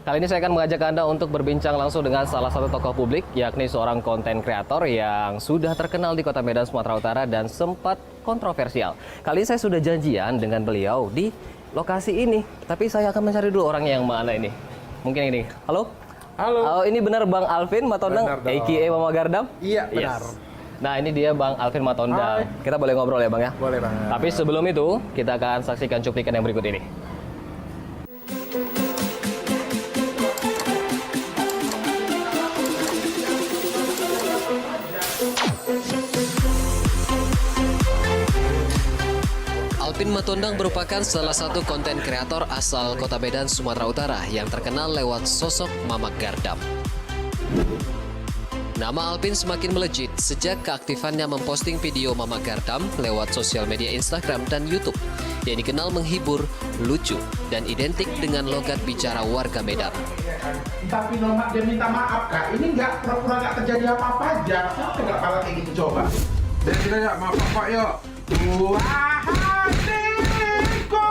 Kali ini saya akan mengajak Anda untuk berbincang langsung dengan salah satu tokoh publik, yakni seorang konten kreator yang sudah terkenal di Kota Medan, Sumatera Utara dan sempat kontroversial. Kali ini saya sudah janjian dengan beliau di lokasi ini, tapi saya akan mencari dulu orangnya yang mana ini. Mungkin ini. Halo? Halo. Ini benar Bang Alvin Matondang, a.k.a. Mama Gardam? Iya, benar. Yes. Nah, ini dia Bang Alvin Matondang. Hai. Kita boleh ngobrol ya Bang ya? Boleh banget. Tapi sebelum itu, kita akan saksikan cuplikan yang berikut ini. Alvin Matondang merupakan salah satu konten kreator asal Kota Medan, Sumatera Utara yang terkenal lewat sosok Mama Gardam. Nama Alvin semakin melejit sejak keaktifannya memposting video Mama Gardam lewat sosial media Instagram dan YouTube yang dikenal menghibur, lucu, dan identik dengan logat bicara warga Medan. Tapi normal dia minta maaf kak, ini nggak pura-pura nggak terjadi apa-apa aja. Kenapa nggak pala kayak gitu coba? Dan kita ya maaf pak yuk. Wah hatiku.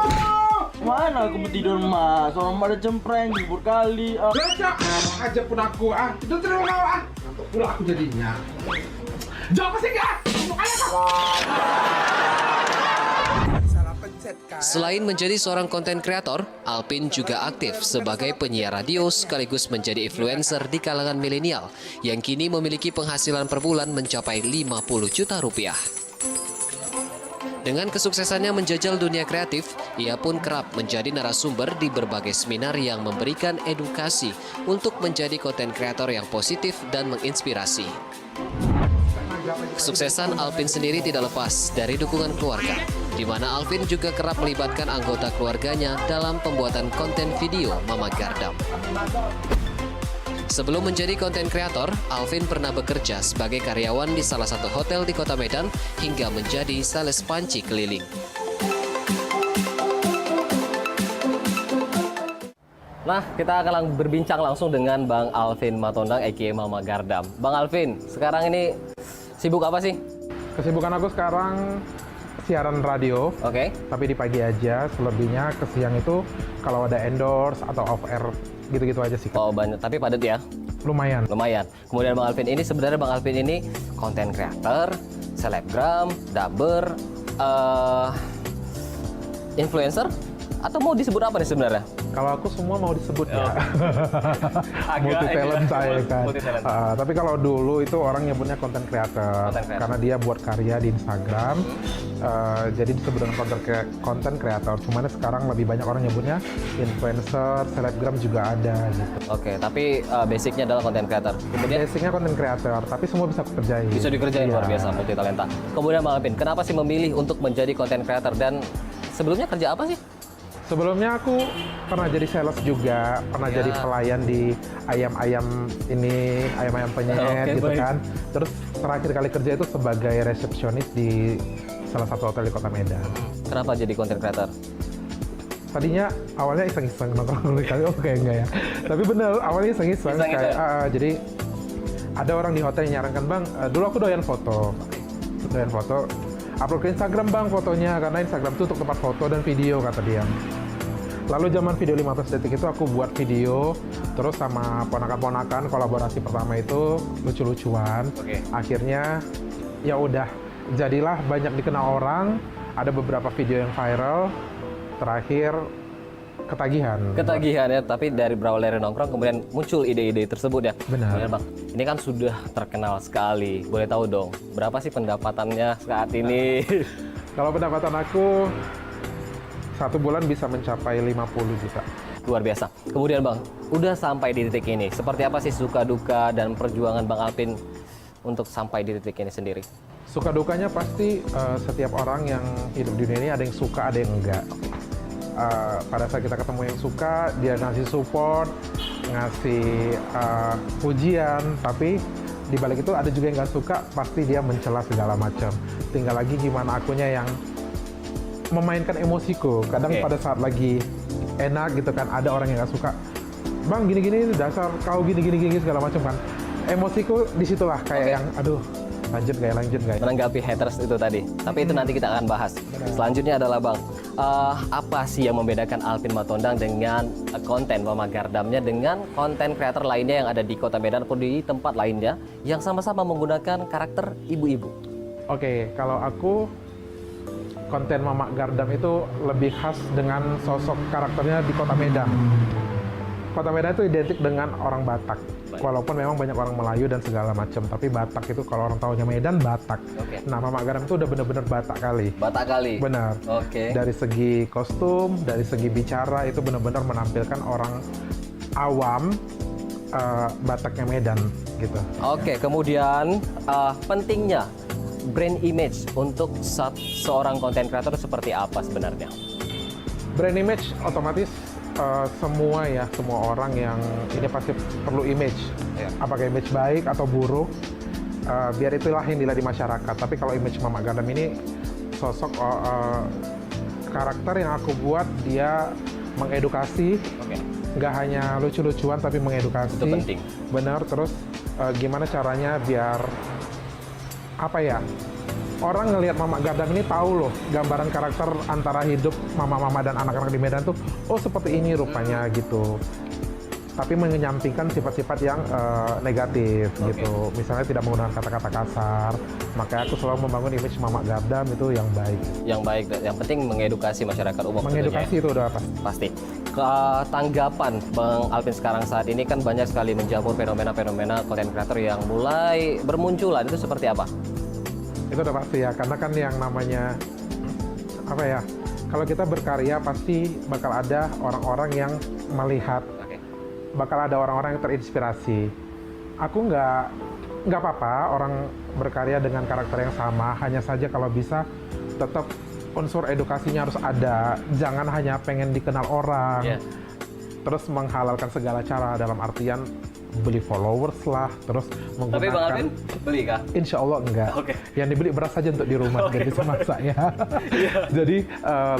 Mana aku tidur mas? Orang pada cempreng, libur kali. Belajar aja pun aku tidur terus kau ngantuk pula aku jadinya. Jawab sih kak. Selain menjadi seorang konten kreator, Alvin juga aktif sebagai penyiar radio sekaligus menjadi influencer di kalangan milenial yang kini memiliki penghasilan per bulan mencapai 50 juta rupiah. Dengan kesuksesannya menjajal dunia kreatif, ia pun kerap menjadi narasumber di berbagai seminar yang memberikan edukasi untuk menjadi konten kreator yang positif dan menginspirasi. Kesuksesan Alvin sendiri tidak lepas dari dukungan keluarga, di mana Alvin juga kerap melibatkan anggota keluarganya dalam pembuatan konten video Mama Gardam. Sebelum menjadi konten kreator, Alvin pernah bekerja sebagai karyawan di salah satu hotel di Kota Medan hingga menjadi sales panci keliling. Nah, kita akan berbincang langsung dengan Bang Alvin Matondang, a.k.a. Mama Gardam. Bang Alvin, sekarang ini sibuk apa sih? Kesibukan aku sekarang siaran radio. Oke. Tapi di pagi aja, selebihnya ke siang itu kalau ada endorse atau off air gitu-gitu aja sih. Oh banyak, tapi padat ya? Lumayan. Lumayan. Kemudian Bang Alvin ini sebenarnya Bang Alvin ini konten creator, selebgram, dubber, influencer, atau mau disebut apa nih sebenarnya? Kalau aku semua mau disebut ya. Multi talent saya kan. Tapi kalau dulu itu orang nyebutnya content creator karena dia buat karya di Instagram. Jadi disebut dengan content creator. Cuman sekarang lebih banyak orang nyebutnya influencer, selebgram juga ada gitu. Oke, tapi basicnya adalah content creator. Kemudian Basicnya content creator, tapi semua bisa aku kerjain. bisa dikerjain luar biasa, multi talenta. Kemudian Bang Alvin, kenapa sih memilih untuk menjadi content creator dan sebelumnya kerja apa sih? Sebelumnya aku pernah jadi sales juga, pernah jadi pelayan di ayam-ayam penyet gitu baik. kan. Terus terakhir kali kerja itu sebagai resepsionis di salah satu hotel di Kota Medan. Kenapa jadi content creator? Tadinya awalnya iseng-iseng nongkrong kali, oke enggak ya. Tapi bener, awalnya iseng-iseng kayak jadi ada orang di hotel yang nyarankan, "Bang, dulu aku doyan foto, upload ke Instagram bang fotonya, karena Instagram itu untuk tempat foto dan video," kata dia. Lalu zaman video 15 detik itu aku buat video, terus sama ponakan-ponakan kolaborasi pertama itu lucu-lucuan. Akhirnya ya udah, jadilah banyak dikenal orang, ada beberapa video yang viral, terakhir ketagihan. Ketagihan ya, tapi dari berawal dari nongkrong kemudian muncul ide-ide tersebut ya. Benar. Kemudian Bang, ini kan sudah terkenal sekali. Boleh tahu dong, berapa sih pendapatannya saat ini? Kalau pendapatan aku, 1 bulan bisa mencapai 50 juta. Luar biasa. Kemudian Bang, udah sampai di titik ini, seperti apa sih suka duka dan perjuangan Bang Alvin untuk sampai di titik ini sendiri? Suka dukanya pasti setiap orang yang hidup di dunia ini ada yang suka, ada yang enggak. Pada saat kita ketemu yang suka, dia ngasih support, ngasih pujian, tapi di balik itu ada juga yang nggak suka, pasti dia mencela segala macam. Tinggal lagi gimana akunya yang memainkan emosiku. Kadang pada saat lagi enak gitu kan, ada orang yang nggak suka, "Bang, gini-gini dasar kau gini segala macam kan." Emosiku disitulah kayak yang aduh, lanjut nggak ya? Menanggapi haters itu tadi. Tapi itu nanti kita akan bahas. Selanjutnya adalah Bang, apa sih yang membedakan Alvin Matondang dengan konten Mama Gardamnya dengan konten kreator lainnya yang ada di Kota Medan atau di tempat lainnya yang sama-sama menggunakan karakter ibu-ibu? Oke, kalau aku konten Mama Gardam itu lebih khas dengan sosok karakternya di Kota Medan. Kota Medan itu identik dengan orang Batak. Baik. Walaupun memang banyak orang Melayu dan segala macam, tapi Batak itu kalau orang tahunya Medan, Batak. Oke. Nah, Mama Gardam itu udah bener-bener Batak kali. Batak kali. Benar. Oke. Dari segi kostum, dari segi bicara itu benar-benar menampilkan orang awam Bataknya Medan gitu. Oke, kemudian pentingnya brand image untuk seorang konten kreator seperti apa sebenarnya? Brand image otomatis semua orang yang ini pasti perlu image. Ya. Apakah image baik atau buruk, biar itulah yang dilihat di masyarakat. Tapi kalau image Mama Gardam ini sosok karakter yang aku buat dia mengedukasi, Oke. nggak hanya lucu-lucuan tapi mengedukasi. Itu penting. Benar. Terus gimana caranya biar apa ya? Orang ngelihat Mama Gardam ini tahu loh gambaran karakter antara hidup mama-mama dan anak-anak di Medan tuh, oh seperti ini rupanya gitu. Tapi menyampingkan sifat-sifat yang negatif gitu. Misalnya tidak menggunakan kata-kata kasar. Makanya aku selalu membangun image Mama Gardam itu yang baik. Yang baik, yang penting mengedukasi masyarakat umum. Mengedukasi itu udah apa? Pasti. Tanggapan Bang Alvin sekarang saat ini kan banyak sekali menjamur fenomena-fenomena konten kreator yang mulai bermunculan, itu seperti apa? Itu udah pasti ya, karena kan yang namanya apa ya? Kalau kita berkarya pasti bakal ada orang-orang yang melihat, Oke. bakal ada orang-orang yang terinspirasi. Aku nggak apa-apa orang berkarya dengan karakter yang sama, hanya saja kalau bisa tetap unsur edukasinya harus ada. Jangan hanya pengen dikenal orang, Yeah. terus menghalalkan segala cara dalam artian beli followers lah, terus menggunakan. Tapi Bang Alvin beli kah? Insya Allah enggak. Oke. Yang dibeli beras saja untuk di rumah, Oke, biar bisa masak ya. Jadi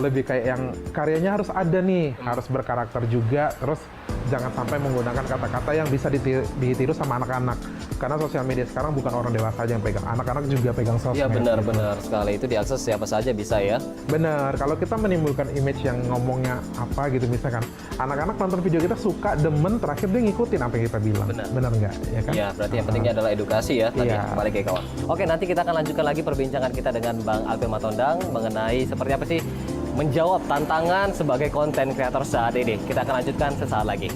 lebih kayak yang karyanya harus ada nih, harus berkarakter juga. Terus jangan sampai menggunakan kata-kata yang bisa ditiru sama anak-anak. Karena sosial media sekarang bukan orang dewasa aja yang pegang, anak-anak juga pegang sosmed. Iya benar-benar sekali, itu diakses siapa saja bisa ya. Bener, kalau kita menimbulkan image yang ngomongnya apa gitu misalkan, anak-anak nonton video kita suka, demen, terakhir dia ngikutin apa yang kita bilang. Benar. Nggak? Ya kan? Iya, berarti yang pentingnya adalah edukasi ya. Tadi Iya. kembali ke kawan. Oke, nanti kita akan lanjutkan lagi perbincangan kita dengan Bang Alvin Matondang mengenai seperti apa sih menjawab tantangan sebagai konten kreator saat ini. Kita akan lanjutkan sesaat lagi.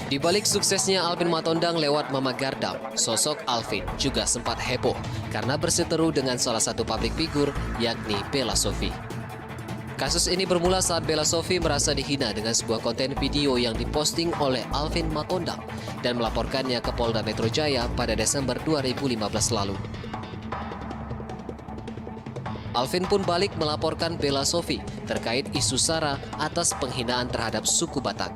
Di balik suksesnya Alvin Matondang lewat Mama Gardam, sosok Alvin juga sempat heboh karena berseteru dengan salah satu publik figur yakni Bella Sophie. Kasus ini bermula saat Bella Sophie merasa dihina dengan sebuah konten video yang diposting oleh Alvin Matondang dan melaporkannya ke Polda Metro Jaya pada Desember 2015 lalu. Alvin pun balik melaporkan Bella Sophie terkait isu SARA atas penghinaan terhadap suku Batak.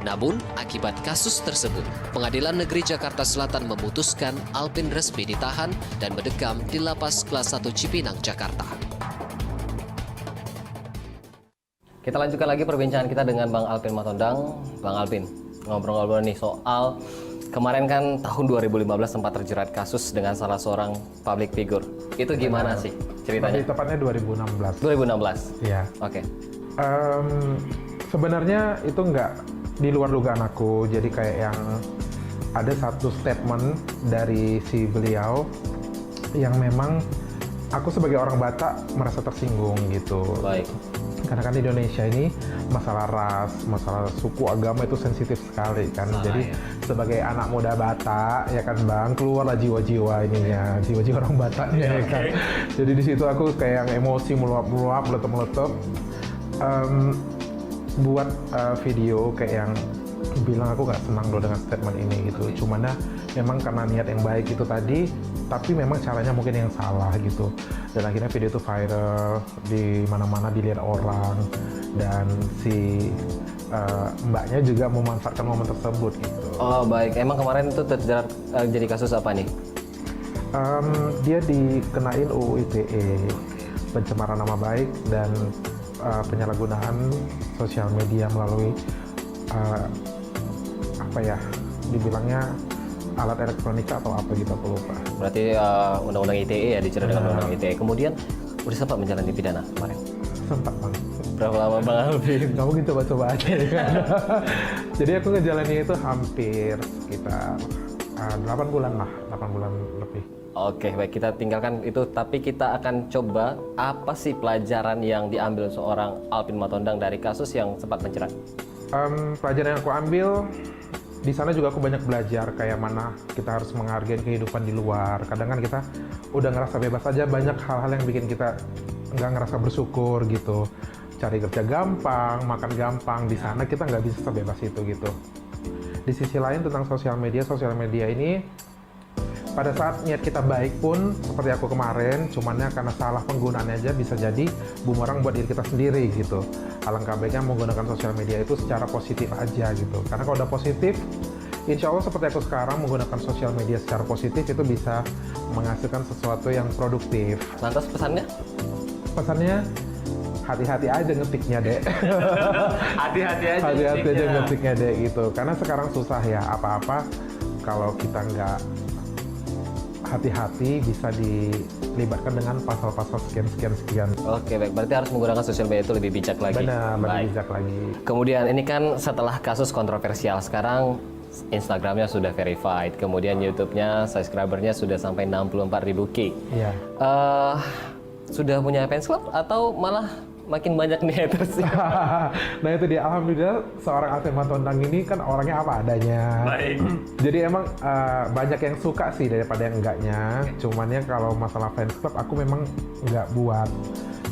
Namun, akibat kasus tersebut, Pengadilan Negeri Jakarta Selatan memutuskan Alvin resmi ditahan dan mendekam di Lapas Kelas 1 Cipinang, Jakarta. Kita lanjutkan lagi perbincangan kita dengan Bang Alvin Matondang. Bang Alvin, ngobrol-ngobrol nih soal kemarin kan tahun 2015 sempat terjerat kasus dengan salah seorang public figure. Itu gimana sih ceritanya? Lebih tepatnya 2016. 2016? Iya. Oke. Sebenarnya itu nggak di luar dugaan aku, jadi kayak yang ada satu statement dari si beliau yang memang aku sebagai orang Batak merasa tersinggung gitu. Baik. Karena kan di Indonesia ini masalah ras, masalah suku, agama itu sensitif sekali kan. Jadi sebagai anak muda Batak ya kan Bang, keluarlah jiwa-jiwa ininya, jiwa-jiwa orang Bataknya ya kan. Jadi di situ aku kayak yang emosi meluap-meluap, meletup-meletup. Buat video kayak yang bilang aku nggak senang loh dengan statement ini gitu. Cuman ya memang karena niat yang baik itu tadi, tapi memang caranya mungkin yang salah gitu. Dan akhirnya video itu viral di mana-mana dilihat orang, dan si mbaknya juga memanfaatkan momen tersebut gitu. Oh baik, emang kemarin itu terjerat jadi kasus apa nih? Dia dikenain UU ITE, pencemaran nama baik dan penyalahgunaan sosial media melalui apa ya, dibilangnya alat elektronika atau apa gitu, aku lupa. Berarti undang-undang ITE ya, dijerat dengan undang-undang ITE. Kemudian udah sempat menjalani pidana kemarin? Sempat bang. Berapa lama Bang Alvin? Nggak mungkin coba-coba aja ya kan. Jadi aku ngejalanin itu hampir sekitar 8 bulan lah, 8 bulan lebih. Oke, baik, kita tinggalkan itu, tapi kita akan coba apa sih pelajaran yang diambil seorang Alvin Matondang dari kasus yang sempat menjerat? Pelajaran yang aku ambil di sana juga aku banyak belajar kayak mana kita harus menghargai kehidupan di luar. Kadang kan kita udah ngerasa bebas aja, banyak hal-hal yang bikin kita nggak ngerasa bersyukur gitu. Cari kerja gampang, makan gampang, di sana kita nggak bisa sebebas itu gitu. Di sisi lain tentang sosial media ini pada saat niat kita baik pun seperti aku kemarin, cumannya karena salah penggunaannya aja bisa jadi bumerang buat diri kita sendiri gitu. Alangkah baiknya menggunakan sosial media itu secara positif aja gitu. Karena kalau udah positif, insya Allah seperti aku sekarang menggunakan sosial media secara positif itu bisa menghasilkan sesuatu yang produktif. Lantas pesannya? Pesannya hati-hati aja ngetiknya dek. Hati-hati aja. Hati-hati aja ngetiknya dek gitu. Karena sekarang susah ya, apa-apa kalau kita nggak hati-hati bisa dilibatkan dengan pasal-pasal sekian. Oke, baik. Berarti harus menggunakan sosial media itu lebih bijak lagi. Benar, lebih Baik. bijak lagi. Kemudian ini kan setelah kasus kontroversial, sekarang Instagramnya sudah verified, kemudian YouTube-nya, subscribernya sudah sampai 64.000 K. Iya. Sudah punya fans club atau malah makin banyak nih haters? Nah itu dia, alhamdulillah seorang Alvin Matondang ini kan orangnya apa adanya. Baik. Jadi emang banyak yang suka sih daripada yang enggaknya. Cumannya kalau masalah fans club aku memang nggak buat.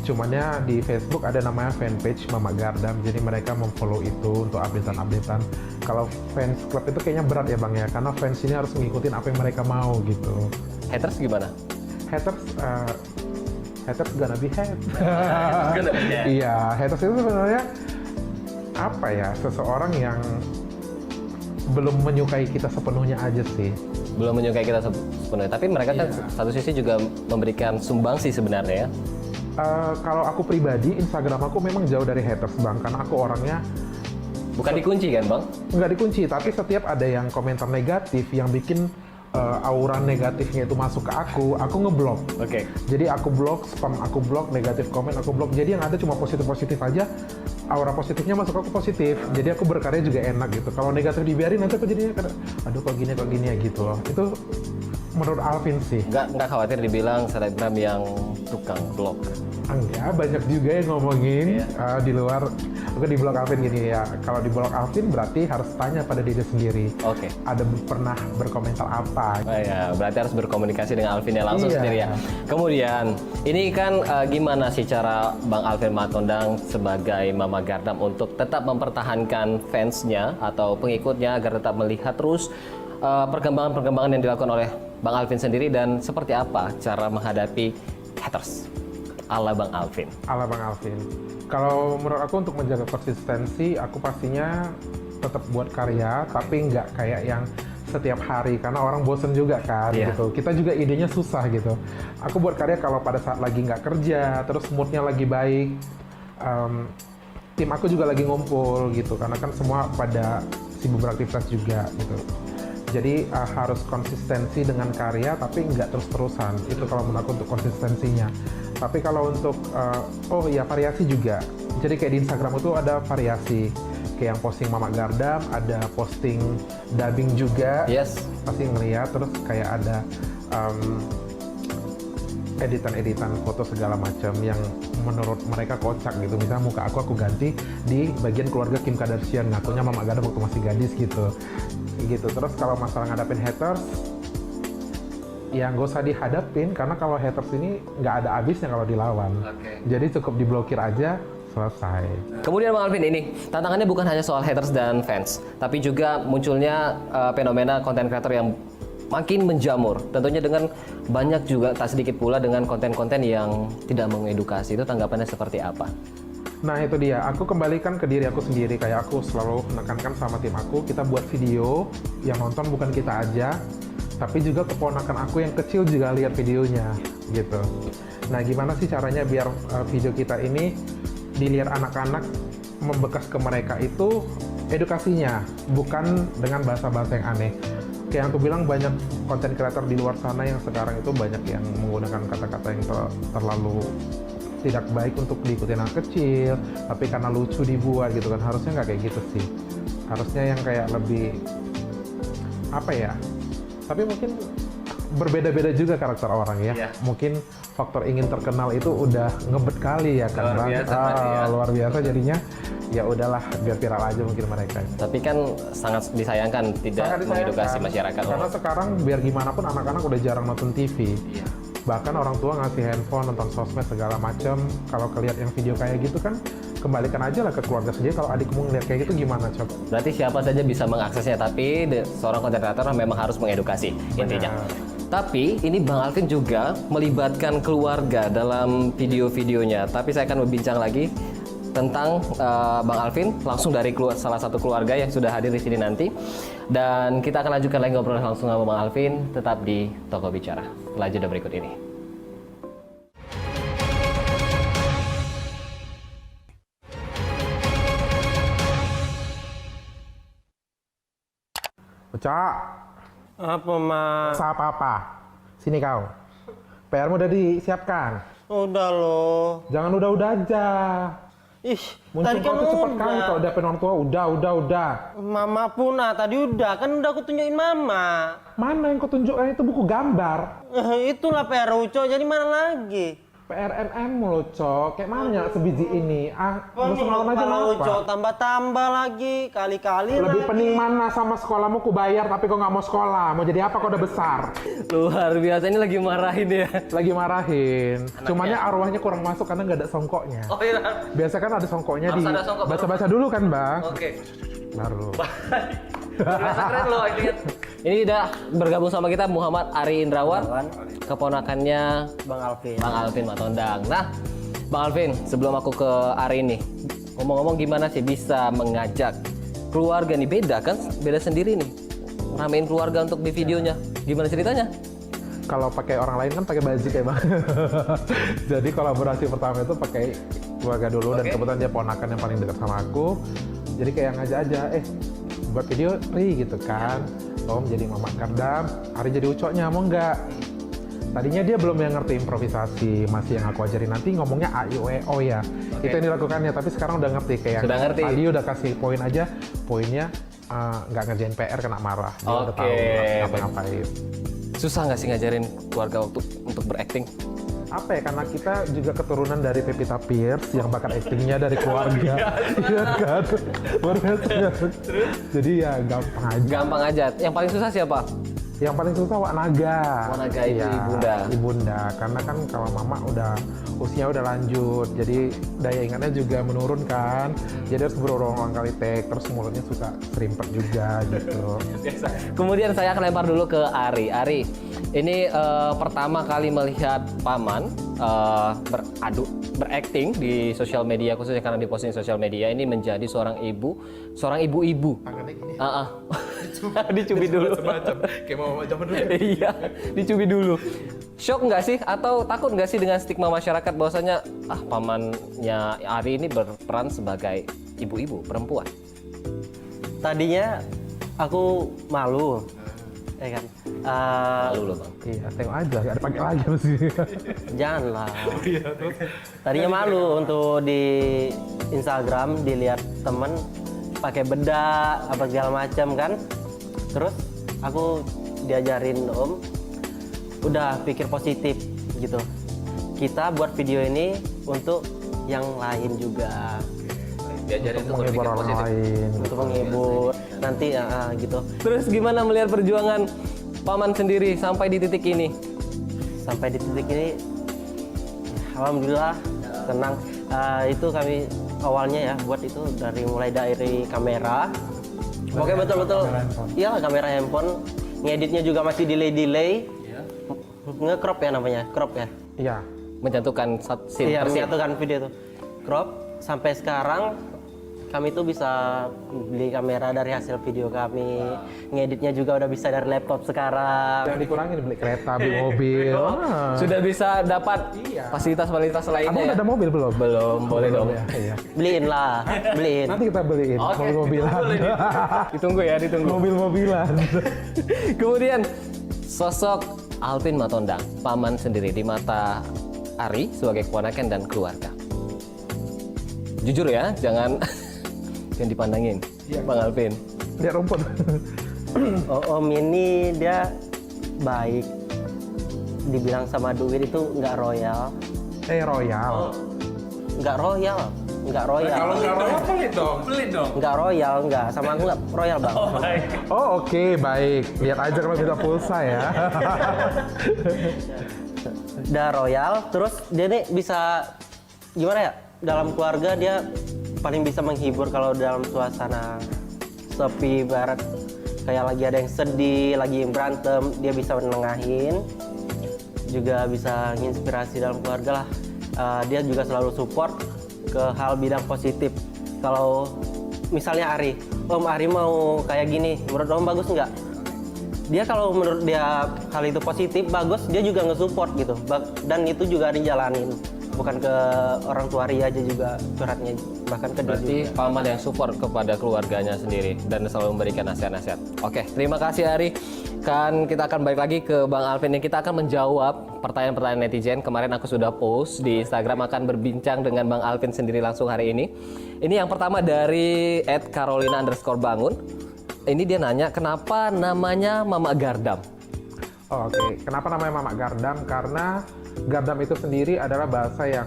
Cumannya di Facebook ada namanya fanpage Mama Gardam. Jadi mereka memfollow itu untuk updatean-updatean. Kalau fans club itu kayaknya berat ya bang ya, karena fans ini harus ngikutin apa yang mereka mau gitu. Haters gimana? Haters gonna be hate. Iya, haters itu sebenarnya apa ya, seseorang yang belum menyukai kita sepenuhnya aja sih. Belum menyukai kita sepenuhnya, tapi mereka kan satu sisi juga memberikan sumbangsi sebenarnya ya. Kalau aku pribadi, Instagram aku memang jauh dari haters bang, karena aku orangnya Bukan dikunci kan bang? nggak dikunci, tapi setiap ada yang komentar negatif yang bikin aura negatifnya itu masuk ke aku ngeblok. Oke. Jadi aku blok, spam aku blok, negatif komen aku blok. Jadi yang ada cuma positif-positif aja. Aura positifnya masuk aku positif. Jadi aku berkarya juga enak gitu. Kalau negatif dibiarin nanti aku jadinya aduh kok gini ya gitu loh. Itu menurut Alvin sih. Nggak khawatir dibilang selebgram yang tukang blog? Enggak, banyak juga yang ngomongin di luar. Aku di blog Alvin gini ya. Kalau di blog Alvin berarti harus tanya pada diri sendiri. Oke. Ada pernah berkomentar apa? Oh ya, berarti harus berkomunikasi dengan Alvin ya langsung Iya. sendiri ya. Kemudian, ini kan gimana sih cara Bang Alvin Matondang sebagai Mama Gardam untuk tetap mempertahankan fansnya atau pengikutnya agar tetap melihat terus perkembangan-perkembangan yang dilakukan oleh Bang Alvin sendiri, dan seperti apa cara menghadapi haters ala Bang Alvin? Ala Bang Alvin. Kalau menurut aku untuk menjaga konsistensi, aku pastinya tetap buat karya, tapi nggak kayak yang setiap hari, karena orang bosen juga kan gitu. Kita juga idenya susah gitu. Aku buat karya kalau pada saat lagi nggak kerja, terus moodnya lagi baik, tim aku juga lagi ngumpul gitu, karena kan semua pada sibuk beraktivitas juga gitu. Jadi harus konsistensi dengan karya, tapi nggak terus-terusan. Itu kalau menurut aku untuk konsistensinya. Tapi kalau untuk, variasi juga. Jadi kayak di Instagram itu ada variasi. Kayak yang posting Mama Gardam, ada posting dubbing juga. Yes. Pasti ngeliat, terus kayak ada editan-editan foto segala macam yang menurut mereka kocak gitu. Misalnya muka aku ganti di bagian keluarga Kim Kardashian, ngakunya Mama Gardam waktu masih gadis gitu. Terus kalau masalah ngadapin haters, ya nggak usah dihadapin, karena kalau haters ini nggak ada habisnya kalau dilawan. Jadi cukup diblokir aja, selesai. Kemudian Bang Alvin, ini tantangannya bukan hanya soal haters dan fans, tapi juga munculnya fenomena konten kreator yang makin menjamur. Tentunya dengan banyak juga, tak sedikit pula dengan konten-konten yang tidak mengedukasi. Itu tanggapannya seperti apa? Nah itu dia, aku kembalikan ke diri aku sendiri. Kayak aku selalu menekankan sama tim aku, kita buat video yang nonton bukan kita aja, tapi juga keponakan aku yang kecil juga lihat videonya gitu. Nah gimana sih caranya biar video kita ini dilihat anak-anak membekas ke mereka itu edukasinya, bukan dengan bahasa-bahasa yang aneh. Kayak yang aku bilang, banyak konten kreator di luar sana yang sekarang itu banyak yang menggunakan kata-kata yang terlalu tidak baik untuk diikuti anak kecil, tapi karena lucu dibuat gitu kan. Harusnya nggak kayak gitu sih. Harusnya yang kayak lebih apa ya? Tapi mungkin berbeda-beda juga karakter orang ya. Iya. Mungkin faktor ingin terkenal itu udah ngebet kali ya kan, Luar Bang? biasa berarti ya. Luar biasa jadinya. Ya udahlah, biar viral aja mungkin mereka. Tapi kan sangat disayangkan tidak Sangat disayangkan, mengedukasi masyarakat. Karena sekarang biar gimana pun anak-anak udah jarang nonton TV. Iya. Bahkan orang tua ngasih handphone, nonton sosmed segala macam. Kalau kelihat yang video kayak gitu kan, kembalikan aja lah ke keluarga sendiri. Kalau adikmu ngeliat kayak gitu gimana coba? Berarti siapa saja bisa mengaksesnya, tapi seorang konten kreator memang harus mengedukasi intinya. Tapi ini Bang Alvin juga melibatkan keluarga dalam video-videonya. Tapi saya akan berbincang lagi tentang Bang Alvin langsung dari salah satu keluarga yang sudah hadir di sini nanti. Dan kita akan lanjutkan lagi ngobrol langsung sama Bang Alvin tetap di Toko Bicara. Setelah jeda berikut ini. Cak, Apa, Ma? apa-apa. Sini kau. PR-mu udah disiapkan. Udah loh. Jangan udah-udah aja. Ih, Muncul tadi kan kau tuh cepet kali udah. kalau udah pengen orang tua. Udah. Mama pun, tadi udah. Kan udah aku tunjukin Mama. Mana yang kau tunjukkan itu buku gambar? Itulah PR Uco, jadi mana lagi? PRMM lo, Cok. Kayak mana sebiji ini? Gak usah Nih, ngelawan aja kepala apa? Uco tambah-tambah lagi. Kali-kali Lebih lagi. pening mana sama sekolahmu ku bayar tapi kau nggak mau sekolah. Mau jadi apa kau udah besar? Luar biasa, ini lagi marahin ya. Lagi marahin. Cumannya arwahnya kurang masuk karena nggak ada songkoknya. Oh iya. Biasa kan ada songkoknya Harus di ada songkok, baca-baca dulu kan, Bang? Oke. Baru. Biasa keren loh ini. Ini udah bergabung sama kita Muhammad Ari Indrawan, keponakannya Bang Alvin. Bang Alvin Matondang. Nah, Bang Alvin, sebelum aku ke Ari nih, ngomong-ngomong gimana sih bisa mengajak keluarga nih? Beda kan? Beda sendiri nih. Ramein keluarga untuk di videonya. Gimana ceritanya? Kalau pakai orang lain kan pakai baju kayak Bang. Jadi kolaborasi pertama itu pakai keluarga dulu dan kebetulan dia ponakan yang paling dekat sama aku. Jadi kayak ngajak aja, buat video Ri gitu kan. Om jadi Mama Kardam, Ari jadi Ucoknya, mau nggak? Tadinya dia belum yang ngerti improvisasi, masih yang aku ajarin nanti ngomongnya A, I, O, E, O ya. Itu yang dilakukannya, tapi sekarang udah ngerti kayak Sudah ngerti. tadi udah kasih poin aja, poinnya nggak ngerjain PR kena marah. Dia udah Oke, tahu ngapa-ngapain. Susah nggak sih ngajarin keluarga untuk berakting? Apa ya, karena kita juga keturunan dari Pevita Pierce yang bakat aktingnya dari keluarga. Iya kan? Luar biasa. Jadi ya gampang aja. Gampang aja. Yang paling susah siapa? Yang paling susah Wak Naga. Wak Naga itu ibunda. Ibunda. Karena kan kalau mama usia udah lanjut, jadi daya ingatnya juga menurun kan. Jadi harus berulang-ulang kali take, terus mulutnya suka serimpet juga gitu. Kemudian saya akan lempar dulu ke Ari. Ari, ini pertama kali melihat paman berakting di sosial media, khususnya karena diposting di sosial media, ini menjadi seorang ibu-ibu. Dicubit dulu. Kayak mau zaman dulu. Iya, dicubit dulu. Shock nggak sih atau takut nggak sih dengan stigma masyarakat bahwasanya pamannya Ari ini berperan sebagai ibu-ibu perempuan? Tadinya aku malu. Ya kan? Malu loh bang. Iya, tengok aja, gak ada pakai lagi mesti. Janganlah. Tadinya malu untuk di Instagram dilihat temen pakai bedak apa segala macam kan. Terus aku diajarin Om, udah pikir positif gitu. Kita buat video ini untuk yang lain juga. Diajarin untuk Menghibur berpikir orang positif. lain. Untuk menghibur nanti gitu. Terus gimana melihat perjuangan paman sendiri sampai di titik ini? Sampai di titik ini alhamdulillah tenang. Itu kami awalnya ya buat itu mulai dari kamera. Oke, betul-betul. Iya, kamera handphone. Ngeditnya juga masih delay. Nge-crop ya namanya, crop ya. Iya. Menjatuhkan scene Iya, per scene. menyatukan video itu. Crop sampai sekarang kami tuh bisa beli kamera dari hasil video kami, ngeditnya juga udah bisa dari laptop sekarang. Jangan dikurangin beli kereta, beli mobil. Sudah bisa dapat fasilitas-fasilitas lainnya. Kamu Ya? ada mobil belum? Belum, boleh dong. Ya, iya. Beliin lah, beliin. Nanti kita beliin mobil-mobilan. Ditunggu ya, ditunggu. Mobil-mobilan. Kemudian sosok Alvin Matondang, paman sendiri di mata Ari sebagai keponakan dan keluarga. Jujur ya, jangan dipandangin, Bang Alvin. Lihat rumput. Om ini dia baik. Dibilang sama duit itu nggak royal. Royal. Nggak royal. Nggak royal. Kalau nggak royal pelit dong. Nggak royal, nggak. Sama aku nggak royal, Bang. Oh oke, baik. Lihat aja kalau minta pulsa ya. Udah royal, terus dia nih bisa gimana ya? Dalam keluarga dia paling bisa menghibur kalau dalam suasana sepi, barat kayak lagi ada yang sedih, lagi yang berantem, dia bisa menengahin, juga bisa menginspirasi dalam keluarga lah. Dia juga selalu support ke hal bidang positif. Kalau misalnya Om Ari mau kayak gini, menurut Om bagus nggak? Dia kalau menurut dia hal itu positif, bagus, dia juga nge-support gitu. Dan itu juga dijalanin. Bukan ke orang tua Ria aja juga curhatnya, bahkan ke dia Berarti juga. paman yang support kepada keluarganya sendiri dan selalu memberikan nasihat-nasihat. Oke, terima kasih Ari. Kan kita akan balik lagi ke Bang Alvin yang kita akan menjawab pertanyaan-pertanyaan netizen. Kemarin aku sudah post di Instagram, akan berbincang dengan Bang Alvin sendiri langsung hari ini. Ini yang pertama dari @carolina_bangun. Ini dia nanya, kenapa namanya Mama Gardam? Oh, oke. Kenapa namanya Mama Gardam? Karena Gardam itu sendiri adalah bahasa yang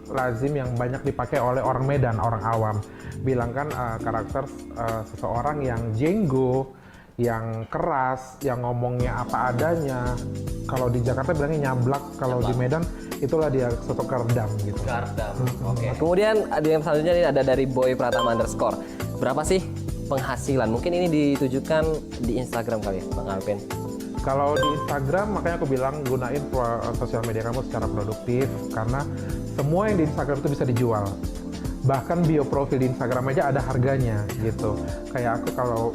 lazim yang banyak dipakai oleh orang Medan, orang awam. Bilang kan karakter seseorang yang jenggo, yang keras, yang ngomongnya apa adanya. Kalau di Jakarta bilangnya nyablak, kalau di Medan itulah dia sosok Gardam gitu. Gardam. Oke. Kemudian ada yang selanjutnya ini ada dari Boy Pratama _. Berapa sih penghasilan? Mungkin ini ditujukan di Instagram kali ya, Bang Alvin. Kalau di Instagram, makanya aku bilang gunain sosial media kamu secara produktif, karena semua yang di Instagram itu bisa dijual. Bahkan bio profil di Instagram aja ada harganya gitu. Kayak aku kalau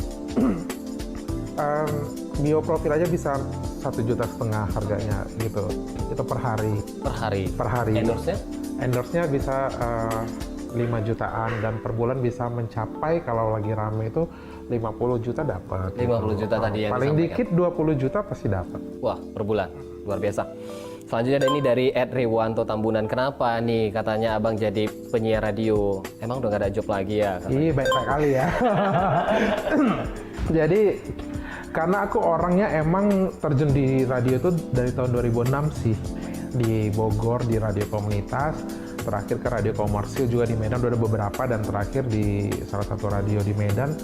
bio profil aja bisa 1,5 juta harganya gitu. Itu per hari. Per hari. Per hari. Endorse-nya? Endorse-nya bisa 5 jutaan dan per bulan bisa mencapai kalau lagi rame itu 50 juta dapat. 50 juta tadi yang paling disampaikan. dikit 20 juta pasti dapat. Wah, per bulan. Luar biasa. Selanjutnya ada ini dari @Riwanto Tambunan. Kenapa nih katanya abang jadi penyiar radio? Emang udah gak ada job lagi ya? Iya, baik-baik kali ya. Jadi, karena aku orangnya emang terjun di radio itu dari tahun 2006 sih. Di Bogor, di radio komunitas. Terakhir ke radio komersil juga di Medan, udah ada beberapa. Dan terakhir di salah satu radio di Medan.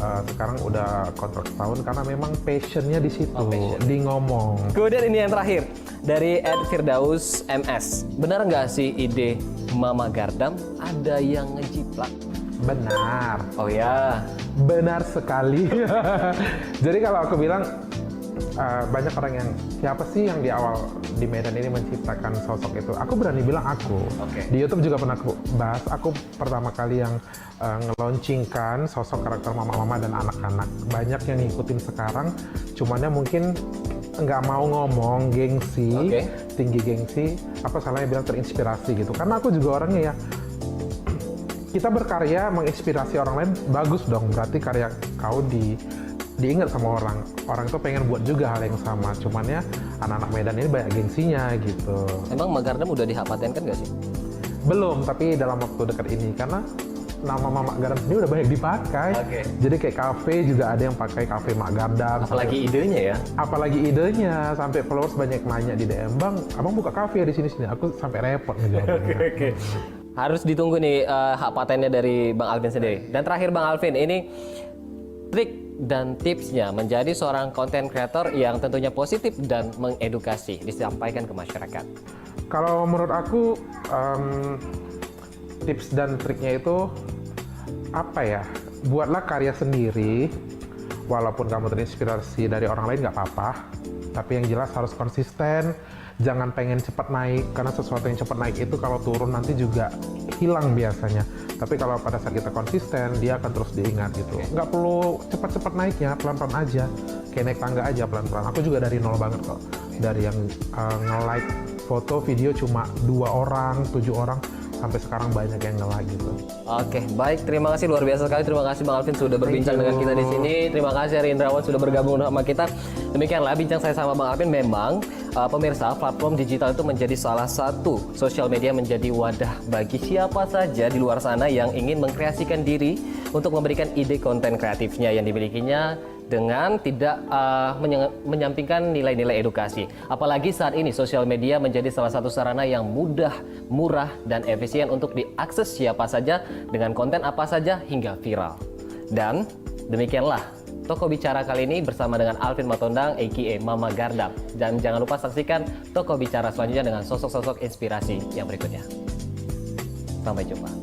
Sekarang udah kontrak setahun karena memang passionnya di situ, di ngomong. Kemudian ini yang terakhir dari @Firdaus MS. Benar nggak sih ide Mama Gardam ada yang ngejiplak? Benar. Oh ya. Benar sekali. Jadi kalau aku bilang banyak orang yang siapa sih yang di awal di Medan ini menciptakan sosok itu? Aku berani bilang aku. Oke. Di YouTube juga pernah aku bahas. Aku pertama kali yang ngeluncingkan sosok karakter mama-mama dan anak-anak. Banyak yang ngikutin sekarang. Cumannya mungkin nggak mau ngomong, gengsi, tinggi gengsi. Apa salahnya bilang terinspirasi gitu? Karena aku juga orangnya ya. Kita berkarya menginspirasi orang lain bagus dong. Berarti karya kau diingat sama orang. Orang itu pengen buat juga hal yang sama. Cuman ya anak-anak Medan ini banyak gengsinya gitu. Emang Mama Gardam udah dihapatenkan nggak sih? Belum, tapi dalam waktu dekat ini. Karena nama Mama Gardam sendiri udah banyak dipakai. Jadi kayak kafe juga ada yang pakai kafe Mak Gardam. Apalagi idenya ya? Apalagi idenya. Sampai followers banyak nanya di DM, Bang, abang buka kafe ya di sini-sini. Aku sampai repot ngejawabnya. Harus ditunggu nih hak patennya dari Bang Alvin sendiri. Dan terakhir Bang Alvin, ini trik dan tipsnya menjadi seorang content creator yang tentunya positif dan mengedukasi disampaikan ke masyarakat. Kalau menurut aku tips dan triknya itu apa ya? Buatlah karya sendiri, walaupun kamu terinspirasi dari orang lain nggak apa-apa. Tapi yang jelas harus konsisten jangan pengen cepat naik, karena sesuatu yang cepat naik itu kalau turun nanti juga hilang biasanya. Tapi kalau pada saat kita konsisten, dia akan terus diingat gitu. Nggak perlu cepat-cepat naiknya, pelan-pelan aja. Kayak naik tangga aja pelan-pelan. Aku juga dari nol banget kok. Dari yang nge-like foto, video cuma 2 orang, 7 orang, sampai sekarang banyak yang nge-like gitu. Oke, baik. Terima kasih luar biasa sekali. Terima kasih Bang Alvin sudah berbincang dengan kita di sini. Terima kasih Ari Indrawan sudah bergabung sama kita. Demikianlah bincang saya sama Bang Alvin. Memang pemirsa, platform digital itu menjadi salah satu sosial media menjadi wadah bagi siapa saja di luar sana yang ingin mengkreasikan diri untuk memberikan ide konten kreatifnya yang dimilikinya dengan tidak menyampingkan nilai-nilai edukasi. Apalagi saat ini sosial media menjadi salah satu sarana yang mudah, murah, dan efisien untuk diakses siapa saja dengan konten apa saja hingga viral. Dan demikianlah Toko Bicara kali ini bersama dengan Alvin Matondang aka Mama Gardap. Dan jangan lupa saksikan Toko Bicara selanjutnya dengan sosok-sosok inspirasi yang berikutnya. Sampai jumpa.